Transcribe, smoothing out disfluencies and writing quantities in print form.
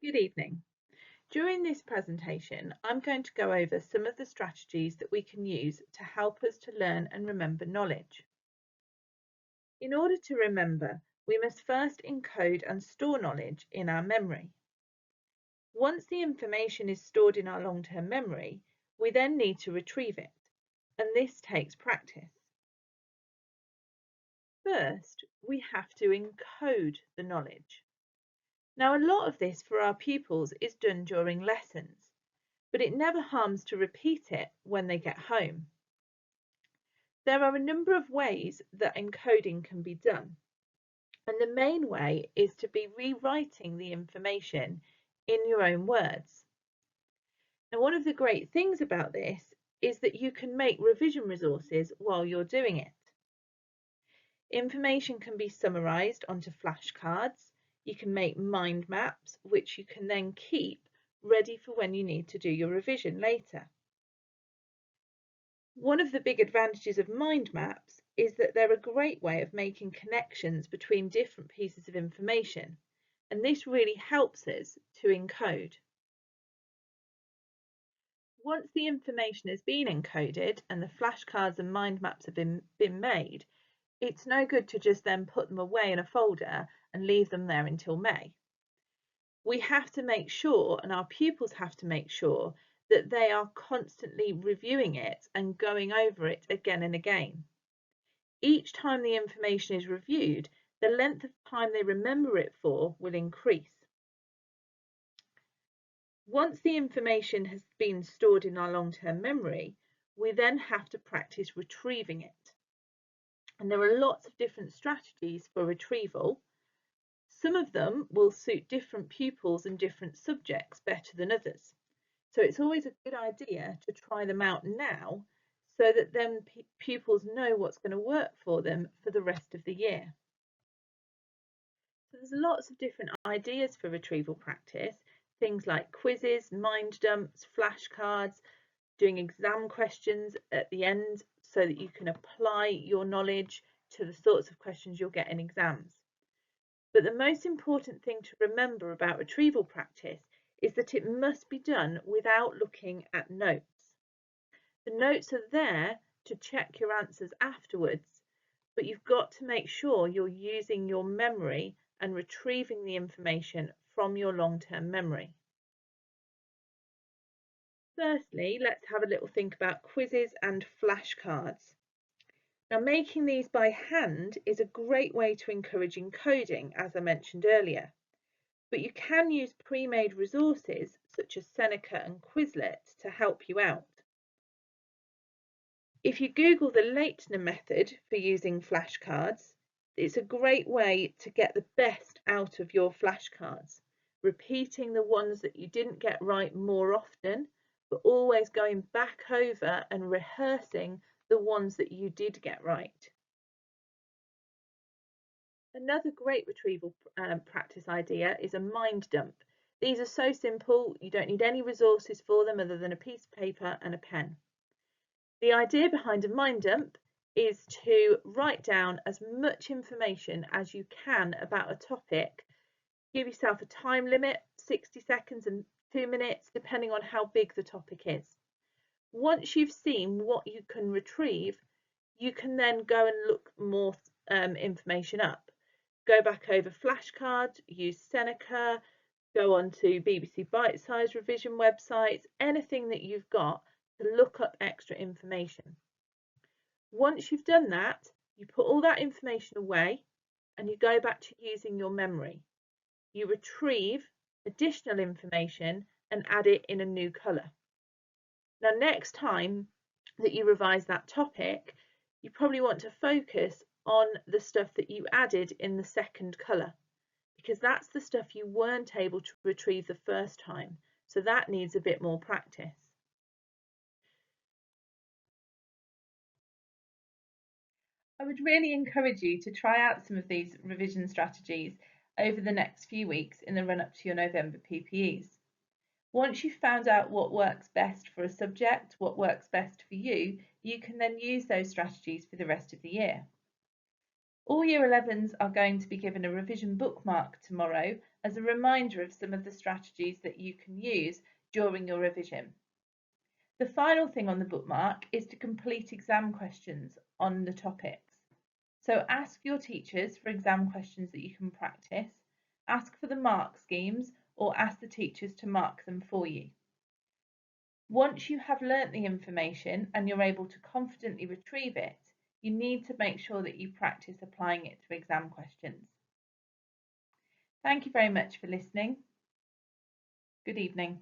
Good evening. During this presentation, I'm going to go over some of the strategies that we can use to help us to learn and remember knowledge. In order to remember, we must first encode and store knowledge in our memory. Once the information is stored in our long-term memory, we then need to retrieve it, and this takes practice. First, we have to encode the knowledge. Now, a lot of this for our pupils is done during lessons, but it never harms to repeat it when they get home. There are a number of ways that encoding can be done, and the main way is to be rewriting the information in your own words. Now, one of the great things about this is that you can make revision resources while you're doing it. Information can be summarised onto flashcards. You can make mind maps, which you can then keep ready for when you need to do your revision later. One of the big advantages of mind maps is that they're a great way of making connections between different pieces of information, and this really helps us to encode. Once the information has been encoded and the flashcards and mind maps have been made, it's no good to just then put them away in a folder and leave them there until May. We have to make sure, and our pupils have to make sure, that they are constantly reviewing it and going over it again and again. Each time the information is reviewed, the length of time they remember it for will increase. Once the information has been stored in our long-term memory, we then have to practice retrieving it. And there are lots of different strategies for retrieval. Some of them will suit different pupils and different subjects better than others. So it's always a good idea to try them out now so that then pupils know what's going to work for them for the rest of the year. So there's lots of different ideas for retrieval practice, things like quizzes, mind dumps, flashcards, doing exam questions at the end so that you can apply your knowledge to the sorts of questions you'll get in exams. But the most important thing to remember about retrieval practice is that it must be done without looking at notes. The notes are there to check your answers afterwards, but you've got to make sure you're using your memory and retrieving the information from your long-term memory. Firstly, let's have a little think about quizzes and flashcards. Now, making these by hand is a great way to encourage encoding, as I mentioned earlier, but you can use pre-made resources such as Seneca and Quizlet to help you out. If you Google the Leitner method for using flashcards, it's a great way to get the best out of your flashcards, repeating the ones that you didn't get right more often, but always going back over and rehearsing the ones that you did get right. Another great retrieval practice idea is a mind dump. These are so simple, you don't need any resources for them other than a piece of paper and a pen. The idea behind a mind dump is to write down as much information as you can about a topic. Give yourself a time limit, 60 seconds and 2 minutes, depending on how big the topic is. Once you've seen what you can retrieve, you can then go and look more information up. Go back over flashcards, use Seneca, go on to BBC Bite-Size revision websites, anything that you've got to look up extra information. Once you've done that, you put all that information away and you go back to using your memory. You retrieve additional information and add it in a new colour. Now, next time that you revise that topic, you probably want to focus on the stuff that you added in the second colour, because that's the stuff you weren't able to retrieve the first time. So that needs a bit more practice. I would really encourage you to try out some of these revision strategies over the next few weeks in the run-up to your November PPEs. Once you've found out what works best for a subject, what works best for you, you can then use those strategies for the rest of the year. All Year 11s are going to be given a revision bookmark tomorrow as a reminder of some of the strategies that you can use during your revision. The final thing on the bookmark is to complete exam questions on the topics. So ask your teachers for exam questions that you can practice, ask for the mark schemes, or ask the teachers to mark them for you. Once you have learnt the information and you're able to confidently retrieve it, you need to make sure that you practice applying it to exam questions. Thank you very much for listening. Good evening.